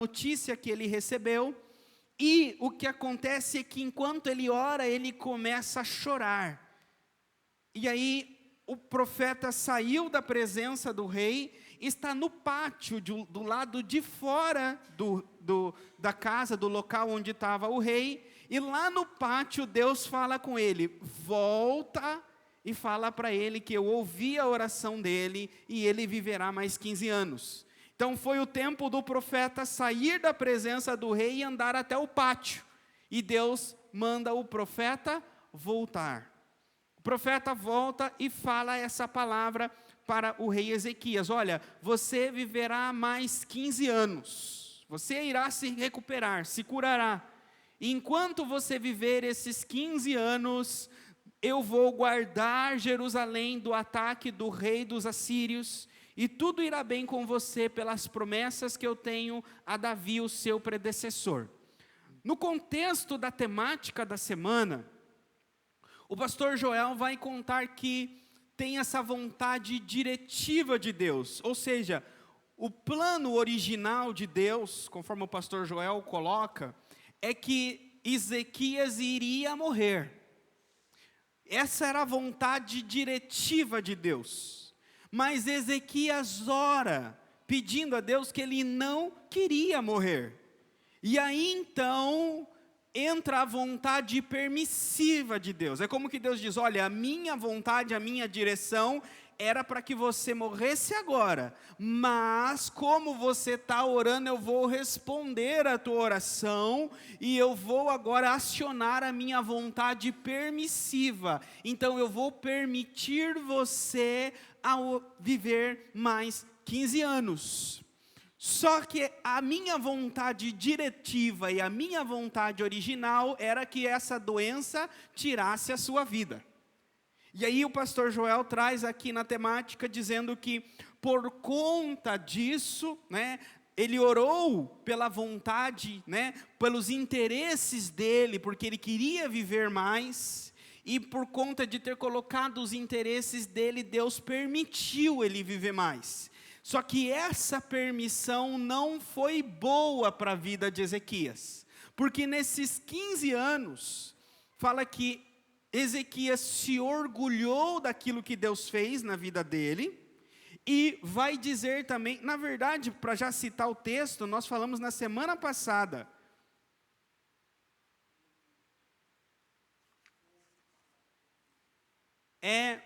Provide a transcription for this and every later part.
notícia que ele recebeu, e o que acontece é que enquanto ele ora, ele começa a chorar. E aí o profeta saiu da presença do rei, está no pátio do lado de fora da casa, do local onde estava o rei, e lá no pátio Deus fala com ele: volta e fala para ele que eu ouvi a oração dele e ele viverá mais 15 anos. Então foi o tempo do profeta sair da presença do rei e andar até o pátio, e Deus manda o profeta voltar. O profeta volta e fala essa palavra para o rei Ezequias: olha, você viverá mais 15 anos, você irá se recuperar, se curará, e enquanto você viver esses 15 anos, eu vou guardar Jerusalém do ataque do rei dos assírios, e tudo irá bem com você pelas promessas que eu tenho a Davi, o seu predecessor. No contexto da temática da semana, o pastor Joel vai contar que tem essa vontade diretiva de Deus, ou seja, o plano original de Deus, conforme o pastor Joel coloca, é que Ezequias iria morrer. Essa era a vontade diretiva de Deus. Mas Ezequias ora, pedindo a Deus que ele não queria morrer. E aí então entra a vontade permissiva de Deus. É como que Deus diz: olha, a minha vontade, a minha direção era para que você morresse agora, mas como você está orando, eu vou responder a tua oração, e eu vou agora acionar a minha vontade permissiva. Então eu vou permitir você viver mais 15 anos. Só que a minha vontade diretiva e a minha vontade original era que essa doença tirasse a sua vida. E aí o pastor Joel traz aqui na temática, dizendo que por conta disso, ele orou pela vontade, pelos interesses dele, porque ele queria viver mais, e por conta de ter colocado os interesses dele, Deus permitiu ele viver mais. Só que essa permissão não foi boa para a vida de Ezequias, porque nesses 15 anos, fala que Ezequias se orgulhou daquilo que Deus fez na vida dele, e vai dizer também, na verdade, para já citar o texto, nós falamos na semana passada, é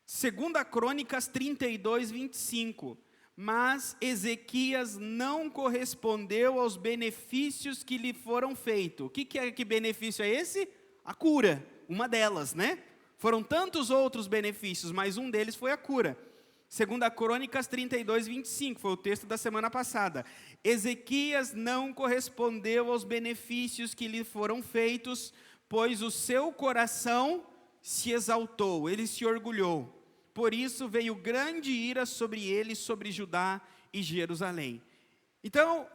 2 Crônicas 32, 25, mas Ezequias não correspondeu aos benefícios que lhe foram feitos. Que benefício é esse? A cura. Uma delas, Foram tantos outros benefícios, mas um deles foi a cura. 2 Crônicas 32, 25, foi o texto da semana passada. Ezequias não correspondeu aos benefícios que lhe foram feitos, pois o seu coração se exaltou, ele se orgulhou. Por isso veio grande ira sobre ele, sobre Judá e Jerusalém. Então,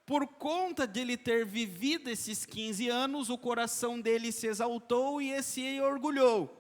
por conta de ele ter vivido esses 15 anos, o coração dele se exaltou e se orgulhou.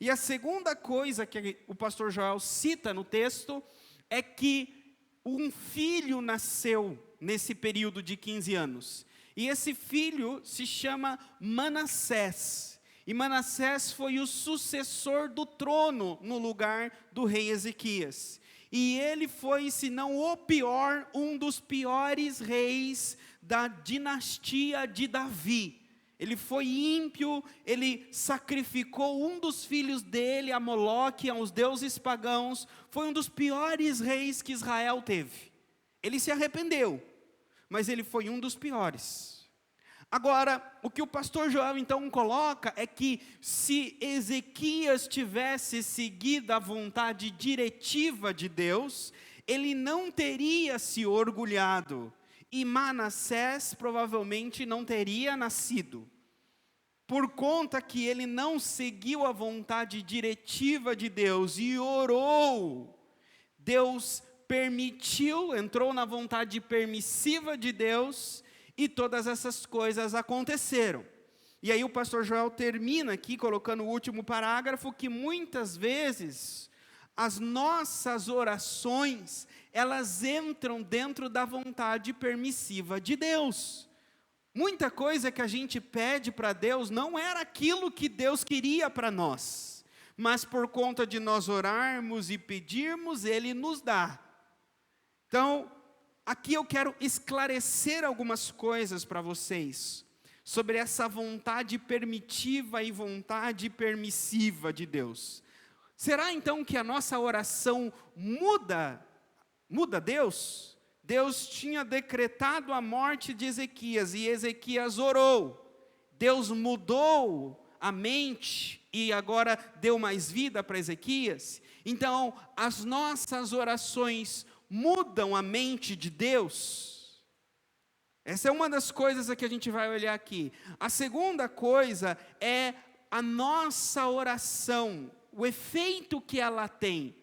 E a segunda coisa que o pastor Joel cita no texto, é que um filho nasceu nesse período de 15 anos. E esse filho se chama Manassés. E Manassés foi o sucessor do trono no lugar do rei Ezequias. E ele foi, se não o pior, um dos piores reis da dinastia de Davi. Ele foi ímpio, ele sacrificou um dos filhos dele a Moloque, aos deuses pagãos. Foi um dos piores reis que Israel teve. Ele se arrependeu, mas ele foi um dos piores. Agora, o que o pastor Joel então coloca é que se Ezequias tivesse seguido a vontade diretiva de Deus, ele não teria se orgulhado, e Manassés provavelmente não teria nascido. Por conta que ele não seguiu a vontade diretiva de Deus e orou, Deus permitiu, entrou na vontade permissiva de Deus, e todas essas coisas aconteceram. E aí o pastor Joel termina aqui colocando o último parágrafo, que muitas vezes As nossas orações, elas entram dentro da vontade permissiva de Deus. Muita coisa que a gente pede para Deus não era aquilo que Deus queria para nós, mas por conta de nós orarmos e pedirmos, Ele nos dá. Então, aqui eu quero esclarecer algumas coisas para vocês, sobre essa vontade permitiva e vontade permissiva de Deus. Será então que a nossa oração muda Deus? Deus tinha decretado a morte de Ezequias e Ezequias orou. Deus mudou a mente e agora deu mais vida para Ezequias. Então, as nossas orações mudam a mente de Deus? Essa é uma das coisas que a gente vai olhar aqui. A segunda coisa é a nossa oração, o efeito que ela tem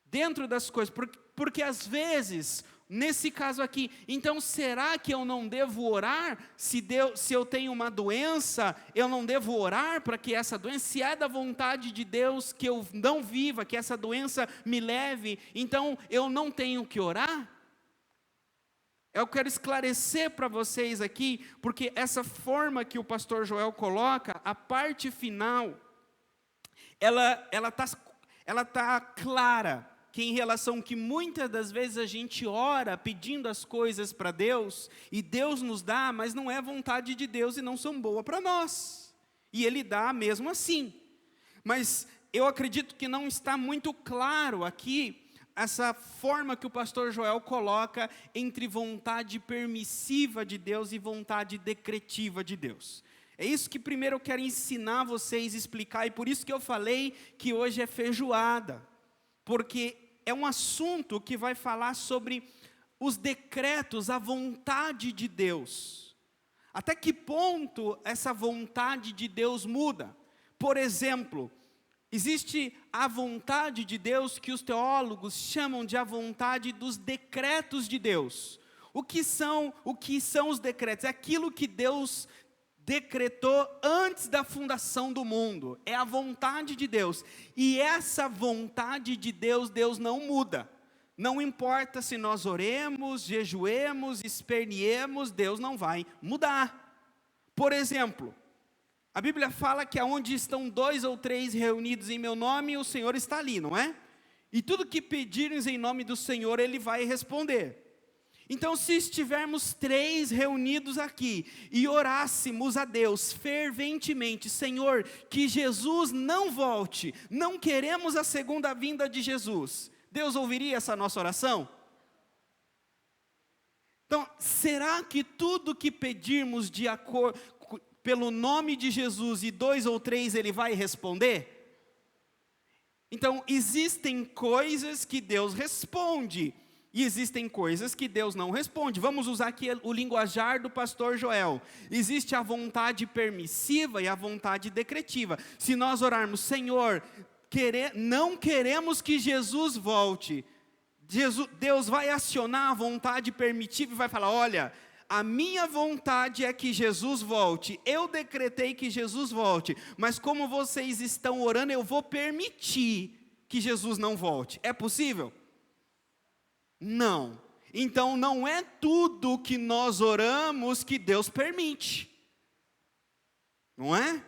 dentro das coisas, porque às vezes, nesse caso aqui, então será que eu não devo orar? Se eu tenho uma doença, eu não devo orar para que essa doença, se é da vontade de Deus que eu não viva, que essa doença me leve, então eu não tenho que orar? Eu quero esclarecer para vocês aqui, porque essa forma que o pastor Joel coloca, a parte final, ela tá clara, que em relação que muitas das vezes a gente ora pedindo as coisas para Deus, e Deus nos dá, mas não é vontade de Deus e não são boas para nós, e Ele dá mesmo assim. Mas eu acredito que não está muito claro aqui, essa forma que o pastor Joel coloca entre vontade permissiva de Deus e vontade decretiva de Deus. É isso que primeiro eu quero ensinar vocês, explicar, e por isso que eu falei que hoje é feijoada, porque é um assunto que vai falar sobre os decretos, a vontade de Deus. Até que ponto essa vontade de Deus muda? Por exemplo, existe a vontade de Deus que os teólogos chamam de a vontade dos decretos de Deus. O que são os decretos? É aquilo que Deus decretou antes da fundação do mundo, é a vontade de Deus, e essa vontade de Deus, Deus não muda, não importa se nós oremos, jejuemos, esperneemos, Deus não vai mudar. Por exemplo, a Bíblia fala que aonde estão 2 ou 3 reunidos em meu nome, o Senhor está ali, não é? E tudo que pedirem em nome do Senhor, Ele vai responder. Então, se estivermos 3 reunidos aqui e orássemos a Deus ferventemente, Senhor, que Jesus não volte, não queremos a segunda vinda de Jesus, Deus ouviria essa nossa oração? Então, será que tudo que pedirmos de acordo pelo nome de Jesus e 2 ou 3 Ele vai responder? Então, existem coisas que Deus responde, e existem coisas que Deus não responde. Vamos usar aqui o linguajar do pastor Joel. Existe a vontade permissiva e a vontade decretiva. Se nós orarmos, Senhor, não queremos que Jesus volte, Deus vai acionar a vontade permissiva e vai falar, olha, a minha vontade é que Jesus volte, eu decretei que Jesus volte, mas como vocês estão orando, eu vou permitir que Jesus não volte. É possível? Não. Então não é tudo que nós oramos que Deus permite. Não é?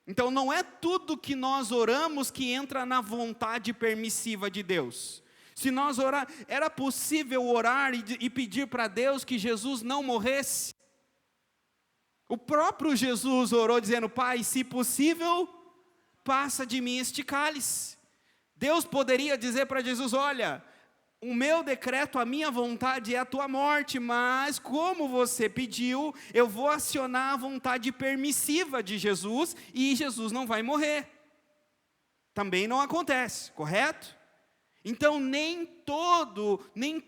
Então não é tudo que nós oramos que entra na vontade permissiva de Deus. Se nós orar, era possível orar e pedir para Deus que Jesus não morresse? O próprio Jesus orou dizendo, Pai, se possível, passa de mim este cálice. Deus poderia dizer para Jesus, olha, o meu decreto, a minha vontade é a tua morte, mas como você pediu, eu vou acionar a vontade permissiva de Jesus e Jesus não vai morrer. Também não acontece, correto? Então nem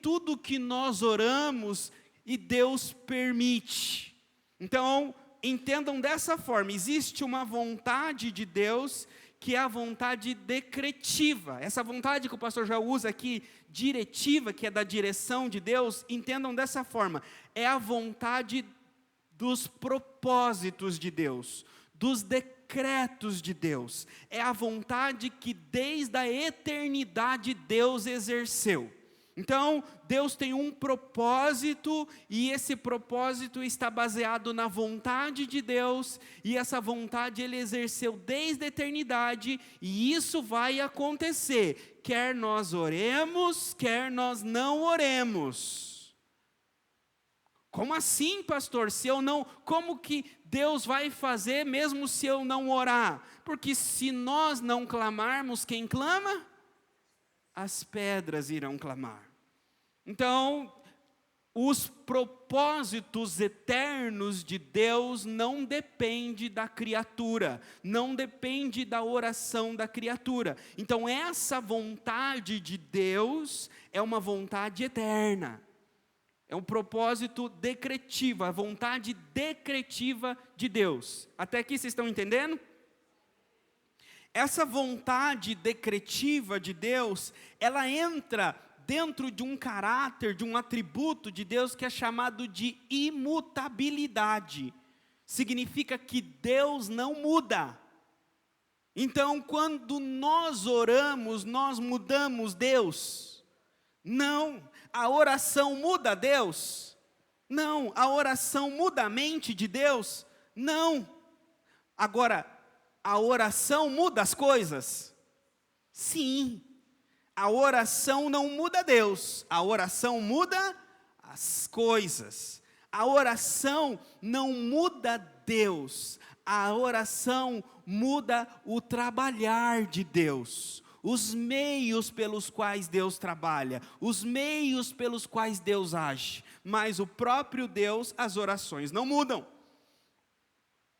tudo que nós oramos e Deus permite. Então entendam dessa forma, existe uma vontade de Deus que é a vontade decretiva. Essa vontade que o pastor já usa aqui, diretiva, que é da direção de Deus, entendam dessa forma, é a vontade dos propósitos de Deus, dos decretos decretos de Deus. É a vontade que desde a eternidade Deus exerceu. Então, Deus tem um propósito, e esse propósito está baseado na vontade de Deus, e essa vontade Ele exerceu desde a eternidade, e isso vai acontecer, quer nós oremos, quer nós não oremos. Como assim, pastor? Se eu não, como que Deus vai fazer mesmo se eu não orar? Porque se nós não clamarmos, quem clama? As pedras irão clamar. Então, os propósitos eternos de Deus não dependem da criatura, não depende da oração da criatura. Então, essa vontade de Deus é uma vontade eterna. É um propósito decretivo, a vontade decretiva de Deus. Até aqui vocês estão entendendo? Essa vontade decretiva de Deus, ela entra dentro de um caráter, de um atributo de Deus que é chamado de imutabilidade. Significa que Deus não muda. Então, quando nós oramos, nós mudamos Deus? Não. A oração muda Deus? Não. A oração muda a mente de Deus? Não. Agora, a oração muda as coisas? Sim. A oração não muda Deus, a oração muda as coisas. A oração não muda Deus, a oração muda o trabalhar de Deus. Os meios pelos quais Deus trabalha, os meios pelos quais Deus age. Mas o próprio Deus, as orações não mudam.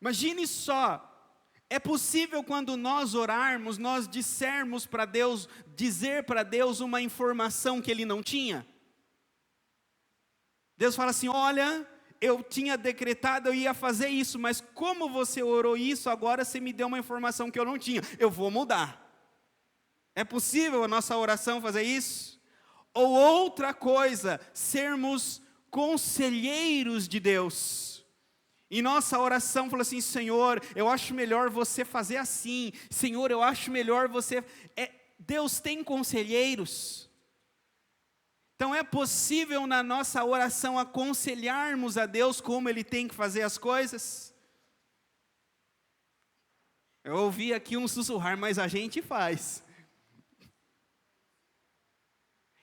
Imagine só. É possível quando nós orarmos, nós dissermos para Deus, dizer para Deus uma informação que Ele não tinha? Deus fala assim, olha, eu tinha decretado, eu ia fazer isso, mas como você orou isso, agora você me deu uma informação que eu não tinha, eu vou mudar. É possível a nossa oração fazer isso? Ou outra coisa, sermos conselheiros de Deus. E nossa oração falou assim, Senhor, eu acho melhor você fazer assim. Senhor, eu acho melhor você... Deus tem conselheiros. Então é possível na nossa oração aconselharmos a Deus como Ele tem que fazer as coisas? Eu ouvi aqui um sussurrar, mas a gente faz.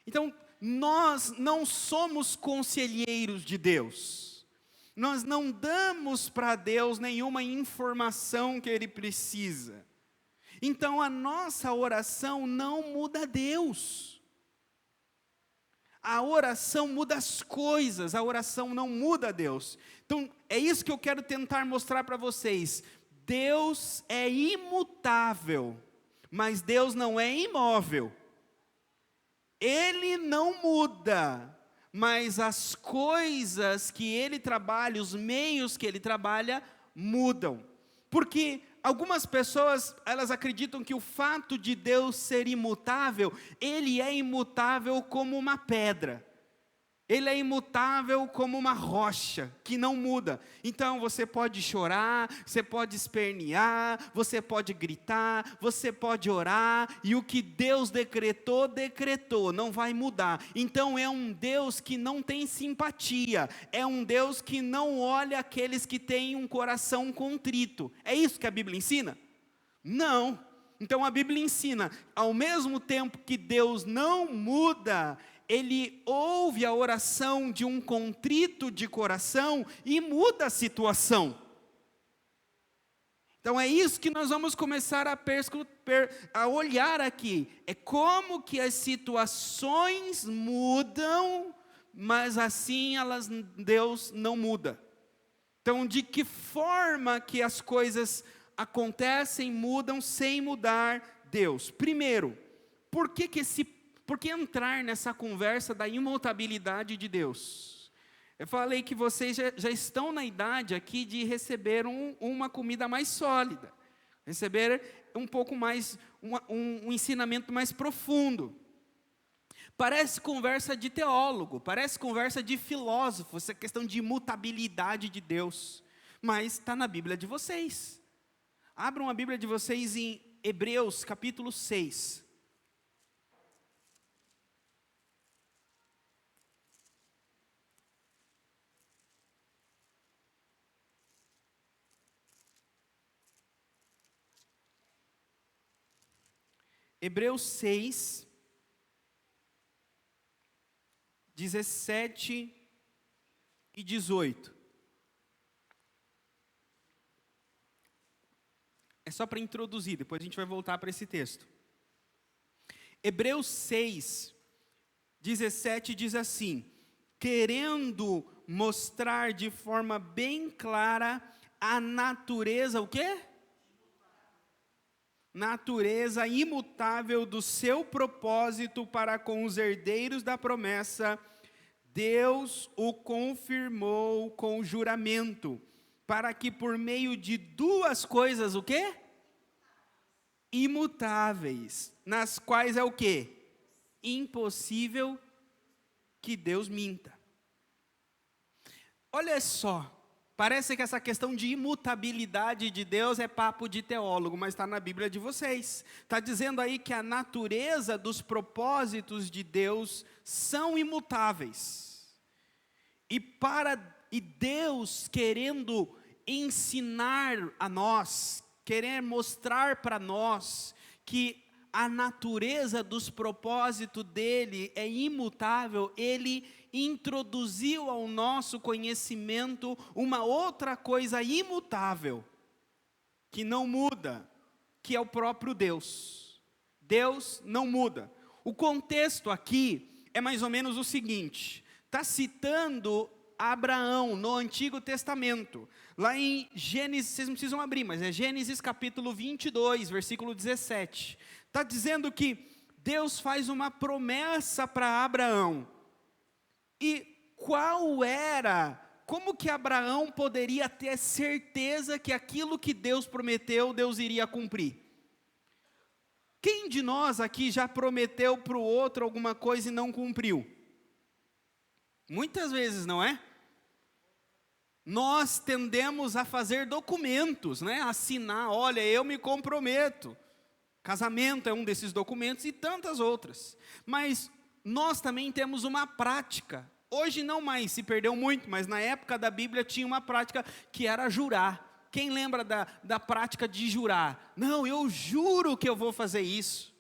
Então, nós não somos conselheiros de Deus. Nós não damos para Deus nenhuma informação que Ele precisa. Então a nossa oração não muda Deus. A oração muda as coisas, a oração não muda Deus. Então é isso que eu quero tentar mostrar para vocês. Deus é imutável, mas Deus não é imóvel. Ele não muda. Mas as coisas que Ele trabalha, os meios que Ele trabalha, mudam. Porque algumas pessoas, elas acreditam que o fato de Deus ser imutável, Ele é imutável como uma pedra. Ele é imutável como uma rocha, que não muda. Então você pode chorar, você pode espernear, você pode gritar, você pode orar, e o que Deus decretou, decretou, não vai mudar. Então é um Deus que não tem simpatia, é um Deus que não olha aqueles que têm um coração contrito. É isso que a Bíblia ensina? Não. Então a Bíblia ensina, ao mesmo tempo que Deus não muda, Ele ouve a oração de um contrito de coração e muda a situação. Então é isso que nós vamos começar a olhar aqui. É como que as situações mudam, mas assim Deus não muda. Então de que forma que as coisas acontecem, mudam sem mudar Deus? Primeiro, por que entrar nessa conversa da imutabilidade de Deus? Eu falei que vocês já estão na idade aqui de receber uma comida mais sólida, receber um pouco mais, um ensinamento mais profundo. Parece conversa de teólogo, parece conversa de filósofo, essa questão de imutabilidade de Deus, mas está na Bíblia de vocês. Abram a Bíblia de vocês em Hebreus capítulo 6. Hebreus 6, 17 e 18. É só para introduzir, depois a gente vai voltar para esse texto. Hebreus 6, 17 diz assim: querendo mostrar de forma bem clara a natureza, o quê? Natureza imutável do seu propósito para com os herdeiros da promessa, Deus o confirmou com juramento, para que por meio de duas coisas, o quê? Imutáveis, nas quais é o quê? Impossível que Deus minta. Olha só, parece que essa questão de imutabilidade de Deus é papo de teólogo, mas está na Bíblia de vocês. Está dizendo aí que a natureza dos propósitos de Deus são imutáveis. E Deus querendo ensinar a nós, querer mostrar para nós que a natureza dos propósitos dele é imutável, ele introduziu ao nosso conhecimento uma outra coisa imutável, que não muda, que é o próprio Deus. Deus não muda. O contexto aqui é mais ou menos o seguinte: está citando Abraão no Antigo Testamento, lá em Gênesis, vocês não precisam abrir, mas é Gênesis capítulo 22, versículo 17, está dizendo que Deus faz uma promessa para Abraão, e como que Abraão poderia ter certeza que aquilo que Deus prometeu, Deus iria cumprir? Quem de nós aqui já prometeu para o outro alguma coisa e não cumpriu? Muitas vezes, não é? Nós tendemos a fazer documentos, né? Assinar, olha, eu me comprometo. Casamento é um desses documentos e tantas outras. Mas nós também temos uma prática. Hoje não mais, se perdeu muito, mas na época da Bíblia tinha uma prática que era jurar. Quem lembra da prática de jurar? Não, eu juro que eu vou fazer isso.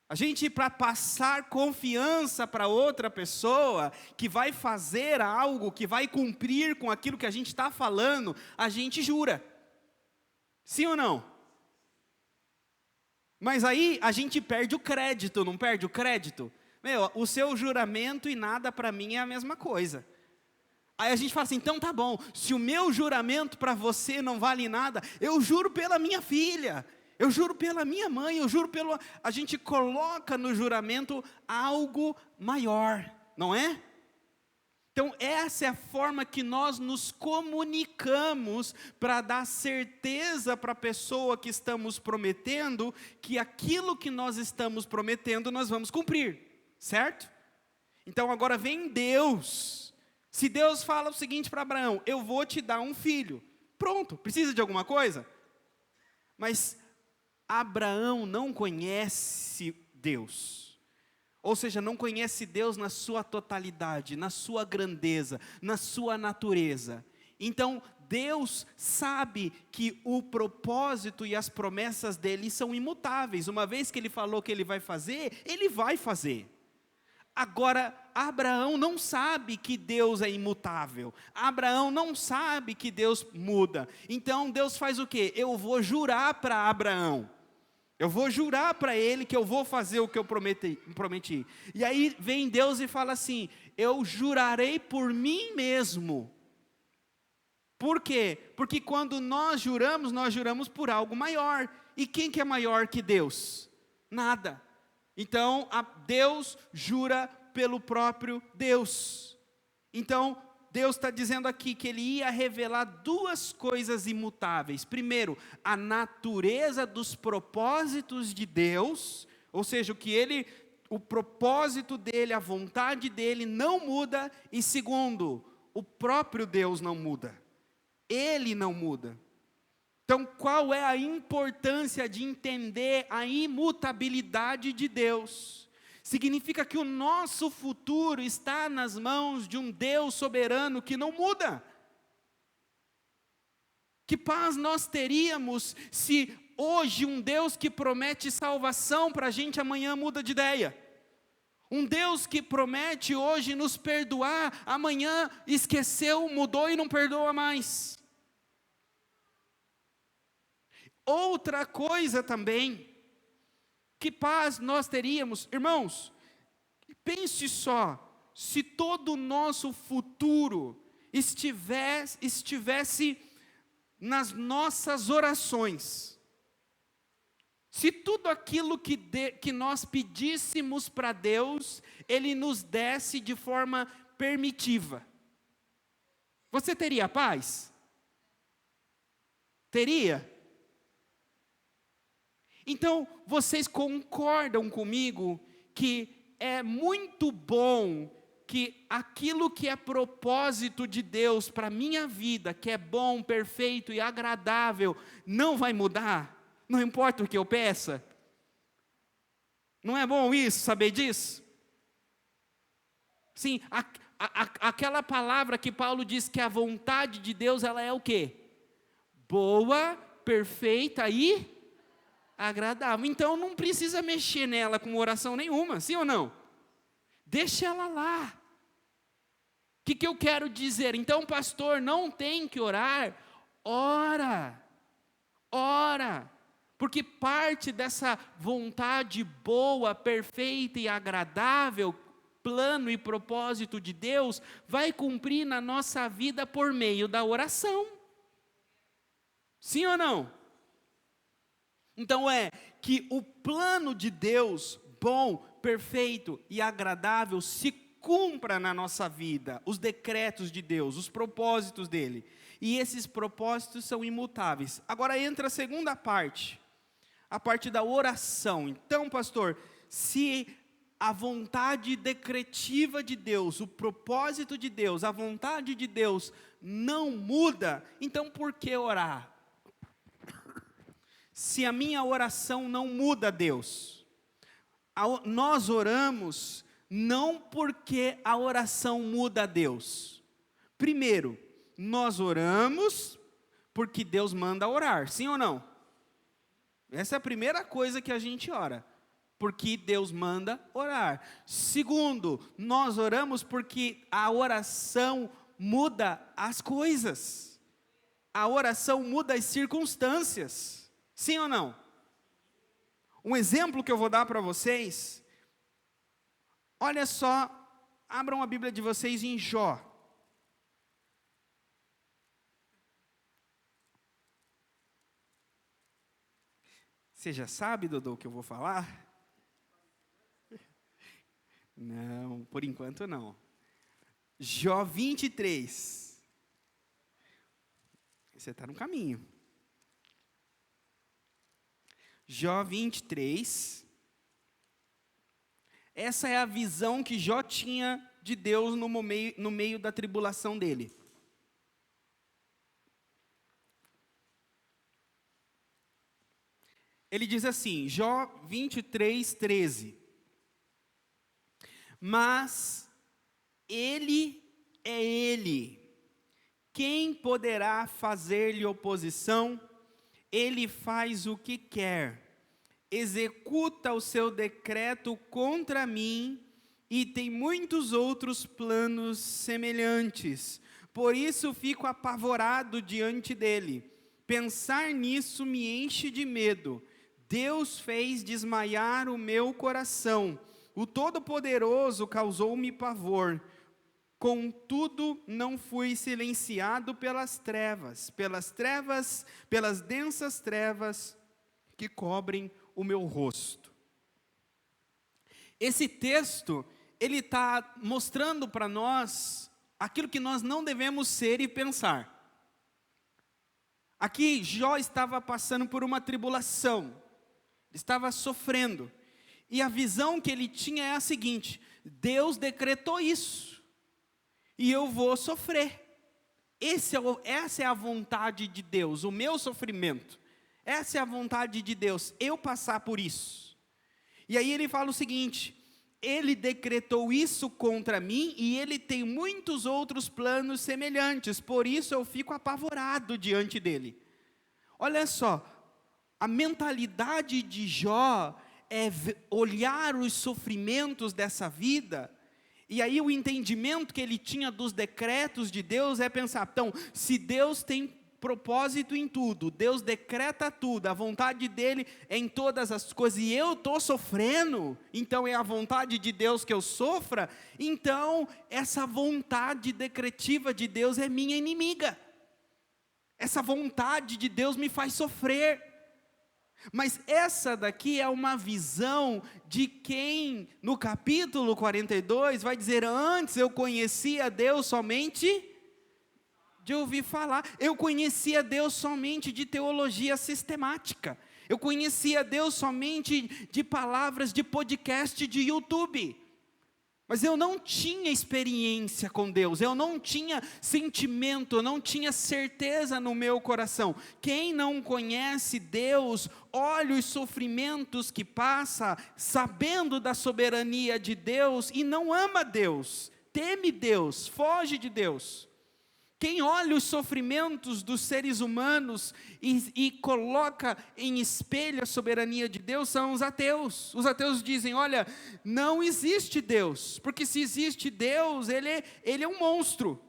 A gente, para passar confiança para outra pessoa, que vai fazer algo, que vai cumprir com aquilo que a gente está falando, a gente jura. Sim ou não? Mas aí a gente perde o crédito, não perde o crédito? Meu, o seu juramento e nada para mim é a mesma coisa. Aí a gente fala assim, então tá bom, se o meu juramento para você não vale nada, eu juro pela minha filha, eu juro pela minha mãe, eu juro pelo... A gente coloca no juramento algo maior, não é? Então essa é a forma que nós nos comunicamos para dar certeza para a pessoa que estamos prometendo, que aquilo que nós estamos prometendo nós vamos cumprir, certo? Então agora vem Deus. Se Deus fala o seguinte para Abraão, eu vou te dar um filho. Pronto, precisa de alguma coisa? Mas Abraão não conhece Deus. Ou seja, não conhece Deus na sua totalidade, na sua grandeza, na sua natureza. Então, Deus sabe que o propósito e as promessas dele são imutáveis. Uma vez que ele falou que ele vai fazer, ele vai fazer. Agora, Abraão não sabe que Deus é imutável. Abraão não sabe que Deus muda. Então, Deus faz o quê? Eu vou jurar para Abraão. Eu vou jurar para ele que eu vou fazer o que eu prometi. E aí vem Deus e fala assim, eu jurarei por mim mesmo. Por quê? Porque quando nós juramos por algo maior. E quem que é maior que Deus? Nada. Então, Deus jura pelo próprio Deus. Então, Deus está dizendo aqui que Ele ia revelar duas coisas imutáveis. Primeiro, a natureza dos propósitos de Deus, ou seja, o propósito dEle, a vontade dEle não muda. E segundo, o próprio Deus não muda. Ele não muda. Então, qual é a importância de entender a imutabilidade de Deus? Significa que o nosso futuro está nas mãos de um Deus soberano que não muda. Que paz nós teríamos se hoje um Deus que promete salvação para a gente amanhã muda de ideia? Um Deus que promete hoje nos perdoar, amanhã esqueceu, mudou e não perdoa mais. Outra coisa também, que paz nós teríamos, irmãos, pense só, se todo o nosso futuro estivesse nas nossas orações, se tudo aquilo que nós pedíssemos para Deus, Ele nos desse de forma permitiva, você teria paz? Teria? Então, vocês concordam comigo que é muito bom que aquilo que é propósito de Deus para a minha vida, que é bom, perfeito e agradável, não vai mudar? Não importa o que eu peça? Não é bom isso, saber disso? Sim, aquela palavra que Paulo diz que a vontade de Deus, ela é o quê? Boa, perfeita e agradável. Então não precisa mexer nela com oração nenhuma, sim ou não? Deixa ela lá. O que eu quero dizer? Então, pastor, não tem que orar? Ora, porque parte dessa vontade boa, perfeita e agradável, plano e propósito de Deus, vai cumprir na nossa vida por meio da oração. Sim ou não? Então que o plano de Deus, bom, perfeito e agradável, se cumpra na nossa vida, os decretos de Deus, os propósitos dele. E esses propósitos são imutáveis. Agora entra a segunda parte, a parte da oração. Então, pastor, se a vontade decretiva de Deus, o propósito de Deus, a vontade de Deus não muda, então por que orar? Se a minha oração não muda Deus, nós oramos não porque a oração muda a Deus. Primeiro, nós oramos porque Deus manda orar, sim ou não? Essa é a primeira coisa que a gente ora, porque Deus manda orar. Segundo, nós oramos porque a oração muda as coisas, a oração muda as circunstâncias. Sim ou não? Um exemplo que eu vou dar para vocês, olha só, abram a Bíblia de vocês em Jó. Você já sabe, Dodô, o que eu vou falar? Não, por enquanto não. Jó 23. Você está no caminho. Jó 23, essa é a visão que Jó tinha de Deus no meio da tribulação dele. Ele diz assim, Jó 23, 13. Mas Ele é Ele, quem poderá fazer-lhe oposição? Ele faz o que quer, executa o seu decreto contra mim, e tem muitos outros planos semelhantes. Por isso fico apavorado diante dele. Pensar nisso me enche de medo. Deus fez desmaiar o meu coração. O Todo-Poderoso causou-me pavor. Contudo, não fui silenciado pelas densas trevas que cobrem o meu rosto. Esse texto, ele está mostrando para nós aquilo que nós não devemos ser e pensar. Aqui, Jó estava passando por uma tribulação, estava sofrendo, e a visão que ele tinha é a seguinte: Deus decretou isso, e eu vou sofrer. Essa é a vontade de Deus, o meu sofrimento. Essa é a vontade de Deus, eu passar por isso. E aí ele fala o seguinte: Ele decretou isso contra mim e Ele tem muitos outros planos semelhantes, por isso eu fico apavorado diante dele. Olha só, a mentalidade de Jó é olhar os sofrimentos dessa vida, e aí o entendimento que ele tinha dos decretos de Deus é pensar, então, se Deus tem propósito em tudo, Deus decreta tudo, a vontade dele é em todas as coisas, e eu estou sofrendo, então é a vontade de Deus que eu sofra, então essa vontade decretiva de Deus é minha inimiga, essa vontade de Deus me faz sofrer. Mas essa daqui é uma visão de quem, no capítulo 42, vai dizer, antes eu conhecia Deus somente de ouvir falar, eu conhecia Deus somente de teologia sistemática, eu conhecia Deus somente de palavras de podcast de YouTube, mas eu não tinha experiência com Deus, eu não tinha sentimento, eu não tinha certeza no meu coração. Quem não conhece Deus, olha os sofrimentos que passa, sabendo da soberania de Deus, e não ama Deus, teme Deus, foge de Deus. Quem olha os sofrimentos dos seres humanos e coloca em espelho a soberania de Deus são os ateus. Os ateus dizem, olha, não existe Deus, porque se existe Deus, ele é um monstro.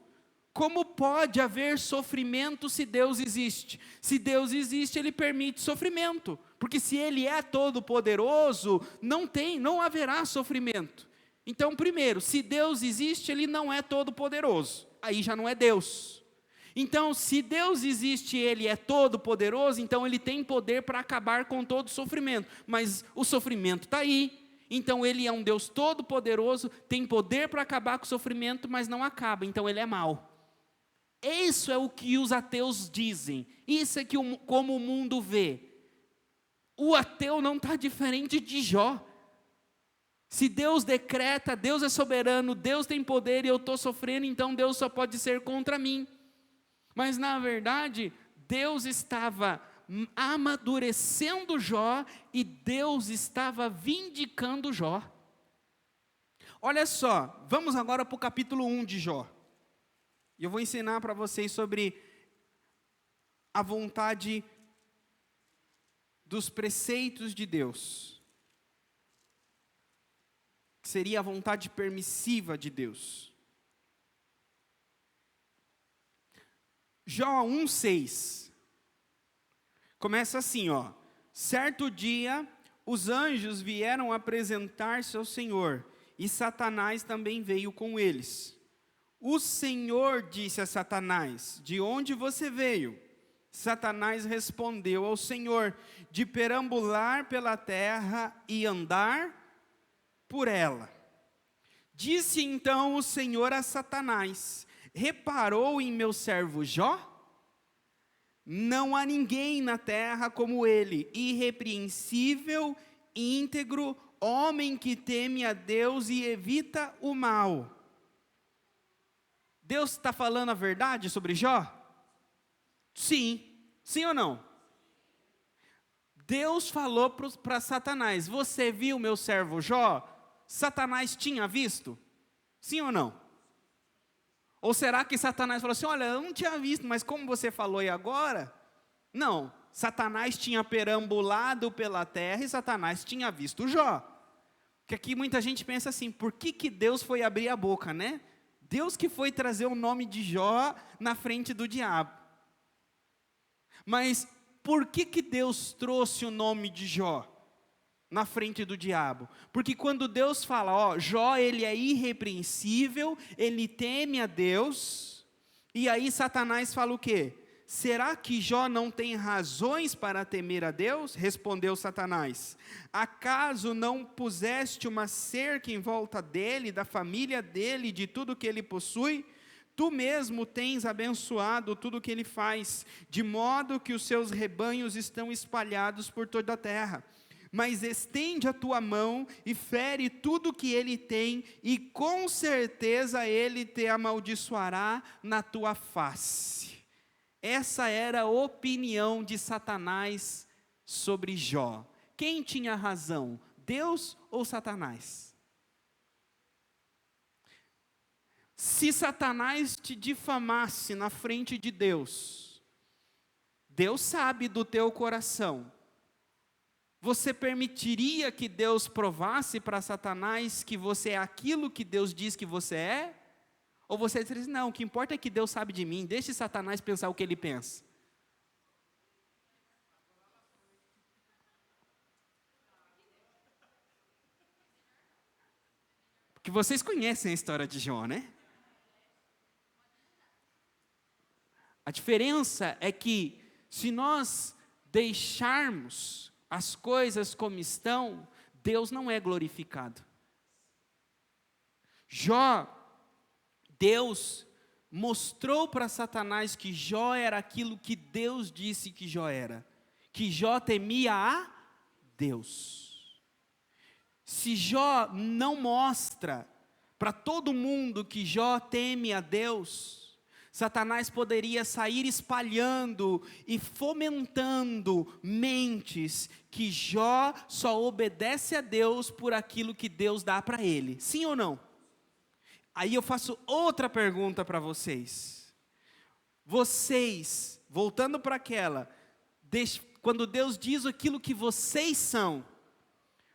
Como pode haver sofrimento se Deus existe? Se Deus existe, Ele permite sofrimento, porque se Ele é todo poderoso, não haverá sofrimento. Então, primeiro, se Deus existe, Ele não é todo poderoso. Aí já não é Deus. Então, se Deus existe e Ele é todo poderoso, então Ele tem poder para acabar com todo sofrimento, mas o sofrimento está aí, então Ele é um Deus todo poderoso, tem poder para acabar com o sofrimento, mas não acaba, então Ele é mau. Isso é o que os ateus dizem, isso é como o mundo vê. O ateu não está diferente de Jó. Se Deus decreta, Deus é soberano, Deus tem poder e eu estou sofrendo, então Deus só pode ser contra mim. Mas na verdade, Deus estava amadurecendo Jó e Deus estava vindicando Jó. Olha só, vamos agora para o capítulo 1 de Jó. E eu vou ensinar para vocês sobre a vontade dos preceitos de Deus. Seria a vontade permissiva de Deus. Jó 1:6. Começa assim, ó. Certo dia, os anjos vieram apresentar-se ao Senhor, e Satanás também veio com eles. O Senhor disse a Satanás, de onde você veio? Satanás respondeu ao Senhor, de perambular pela terra e andar por ela. Disse então o Senhor a Satanás, reparou em meu servo Jó? Não há ninguém na terra como ele, irrepreensível, íntegro, homem que teme a Deus e evita o mal. Deus está falando a verdade sobre Jó? Sim. Sim ou não? Deus falou para Satanás, você viu meu servo Jó? Satanás tinha visto? Sim ou não? Ou será que Satanás falou assim, olha, eu não tinha visto, mas como você falou e agora? Não, Satanás tinha perambulado pela terra e Satanás tinha visto Jó. Porque aqui muita gente pensa assim, por que Deus foi abrir a boca, né? Deus que foi trazer o nome de Jó na frente do diabo. Mas por que Deus trouxe o nome de Jó na frente do diabo? Porque quando Deus fala, ó, Jó ele é irrepreensível, ele teme a Deus, e aí Satanás fala o quê? Será que Jó não tem razões para temer a Deus? Respondeu Satanás, acaso não puseste uma cerca em volta dele, da família dele, de tudo que ele possui? Tu mesmo tens abençoado tudo o que ele faz, de modo que os seus rebanhos estão espalhados por toda a terra. mas estende a tua mão e fere tudo que ele tem, e com certeza ele te amaldiçoará na tua face. Essa era a opinião de Satanás sobre Jó. Quem tinha razão, Deus ou Satanás? Se Satanás te difamasse na frente de Deus, Deus sabe do teu coração. Você permitiria que Deus provasse para Satanás que você é aquilo que Deus diz que você é? Ou você diz, não, o que importa é que Deus sabe de mim, deixe Satanás pensar o que ele pensa. Porque vocês conhecem a história de Jó, né? A diferença é que, se nós deixarmos as coisas como estão, Deus não é glorificado. Deus mostrou para Satanás que Jó era aquilo que Deus disse que Jó era, que Jó temia a Deus. Se Jó não mostra para todo mundo que Jó teme a Deus, Satanás poderia sair espalhando e fomentando mentes que Jó só obedece a Deus por aquilo que Deus dá para ele. Sim ou não? Aí eu faço outra pergunta para vocês. Vocês, voltando para aquela, quando Deus diz aquilo que vocês são,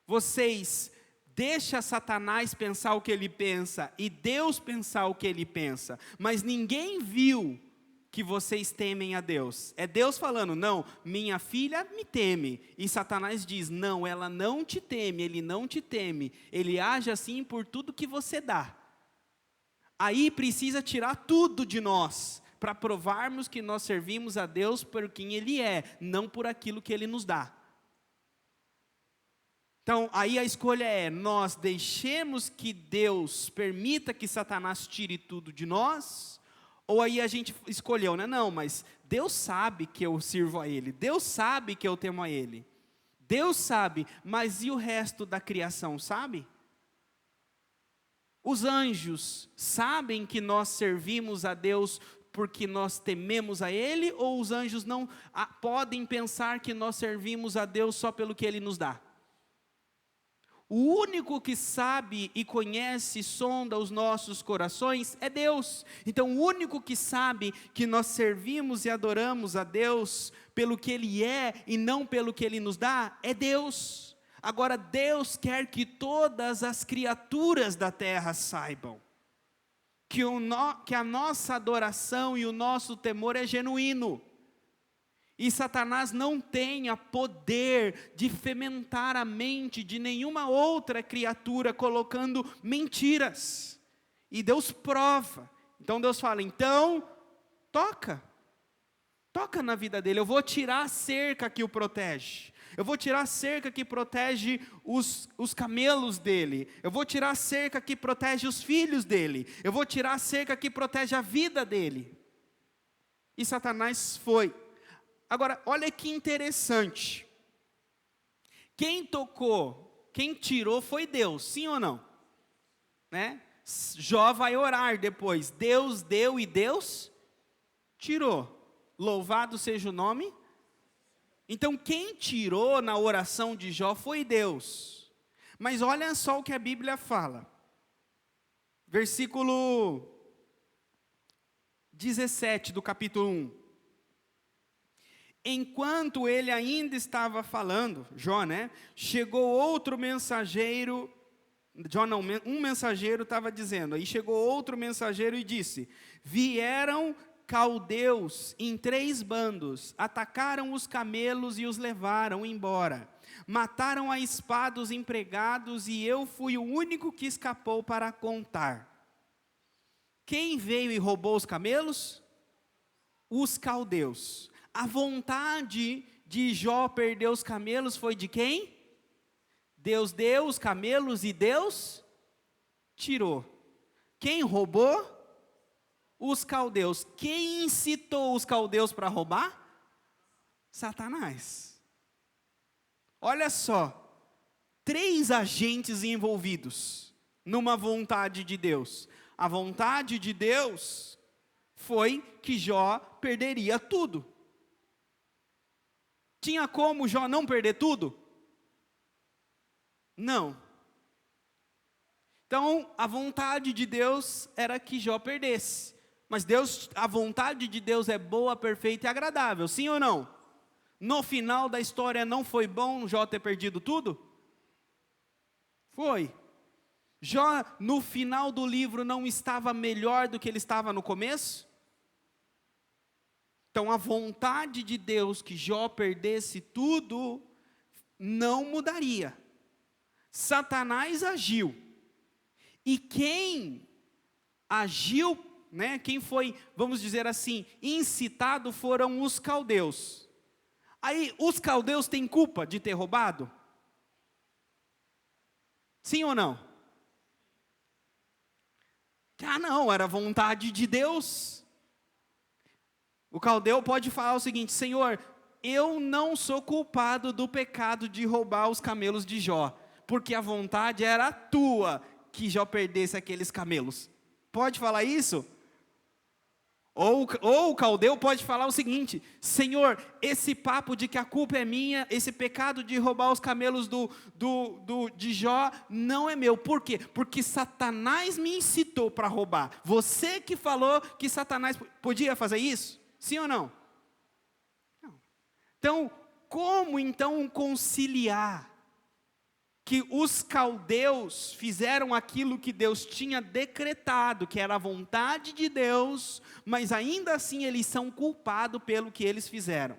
vocês deixa Satanás pensar o que ele pensa e Deus pensar o que ele pensa, mas ninguém viu que vocês temem a Deus. É Deus falando, não, minha filha me teme. E Satanás diz, não, ela não te teme, ele não te teme. Ele age assim por tudo que você dá. Aí precisa tirar tudo de nós, para provarmos que nós servimos a Deus por quem Ele é, não por aquilo que Ele nos dá. Então, aí a escolha é, nós deixemos que Deus permita que Satanás tire tudo de nós, ou aí a gente escolheu, né? Não, mas Deus sabe que eu sirvo a Ele, Deus sabe que eu temo a Ele, Deus sabe, mas e o resto da criação, sabe? Os anjos sabem que nós servimos a Deus porque nós tememos a Ele, ou os anjos não podem pensar que nós servimos a Deus só pelo que Ele nos dá? O único que sabe e conhece e sonda os nossos corações é Deus. Então, o único que sabe que nós servimos e adoramos a Deus pelo que Ele é e não pelo que Ele nos dá, é Deus. Agora, Deus quer que todas as criaturas da terra saibam que a nossa adoração e o nosso temor é genuíno. E Satanás não tenha poder de fementar a mente de nenhuma outra criatura colocando mentiras. E Deus prova. Então Deus fala, então, toca na vida dele. Eu vou tirar a cerca que o protege. Eu vou tirar a cerca que protege os camelos dele. Eu vou tirar a cerca que protege os filhos dele. Eu vou tirar a cerca que protege a vida dele. E Satanás foi. Agora, olha que interessante. Quem tirou foi Deus, sim ou não? Né? Jó vai orar depois. Deus deu e Deus tirou. Louvado seja o nome. Então, quem tirou na oração de Jó foi Deus. Mas olha só o que a Bíblia fala. Versículo 17 do capítulo 1. Enquanto ele ainda estava falando, Jó, né? Chegou outro mensageiro, um mensageiro estava dizendo, aí chegou outro mensageiro e disse, vieram caldeus em 3 bandos, atacaram os camelos e os levaram embora, mataram a espada os empregados e eu fui o único que escapou para contar. Quem veio e roubou os camelos? Os caldeus. A vontade de Jó perder os camelos foi de quem? Deus deu os camelos e Deus tirou. Quem roubou? Os caldeus. Quem incitou os caldeus para roubar? Satanás. Olha só. três agentes envolvidos numa vontade de Deus. A vontade de Deus foi que Jó perderia tudo. Tinha como Jó não perder tudo? Não. Então, a vontade de Deus era que Jó perdesse. Mas a vontade de Deus é boa, perfeita e agradável, sim ou não? No final da história não foi bom Jó ter perdido tudo? Foi. Jó, no final do livro, não estava melhor do que ele estava no começo? Então, a vontade de Deus que Jó perdesse tudo, não mudaria. Satanás agiu. E quem agiu, quem foi, vamos dizer assim, incitado foram os caldeus. Aí, os caldeus têm culpa de ter roubado? Sim ou não? Não, era vontade de Deus. O caldeu pode falar o seguinte: Senhor, eu não sou culpado do pecado de roubar os camelos de Jó, porque a vontade era tua que Jó perdesse aqueles camelos. Pode falar isso? Ou o caldeu pode falar o seguinte: Senhor, esse papo de que a culpa é minha, esse pecado de roubar os camelos de Jó não é meu. Por quê? Porque Satanás me incitou para roubar. Você que falou que Satanás podia fazer isso? Sim ou não? Não. Então, como então conciliar que os caldeus fizeram aquilo que Deus tinha decretado, que era a vontade de Deus, mas ainda assim eles são culpados pelo que eles fizeram?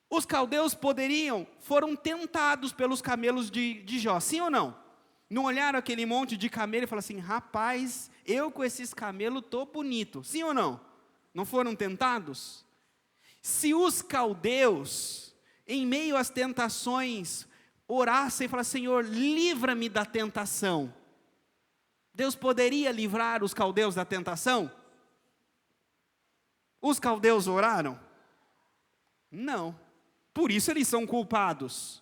Os caldeus foram tentados pelos camelos de Jó, sim ou não? Não olharam aquele monte de camelo e falaram assim: rapaz, eu com esses camelos estou bonito, sim ou não? Não foram tentados? Se os caldeus, em meio às tentações, orassem e falassem: Senhor, livra-me da tentação, Deus poderia livrar os caldeus da tentação? Os caldeus oraram? Não. Por isso eles são culpados.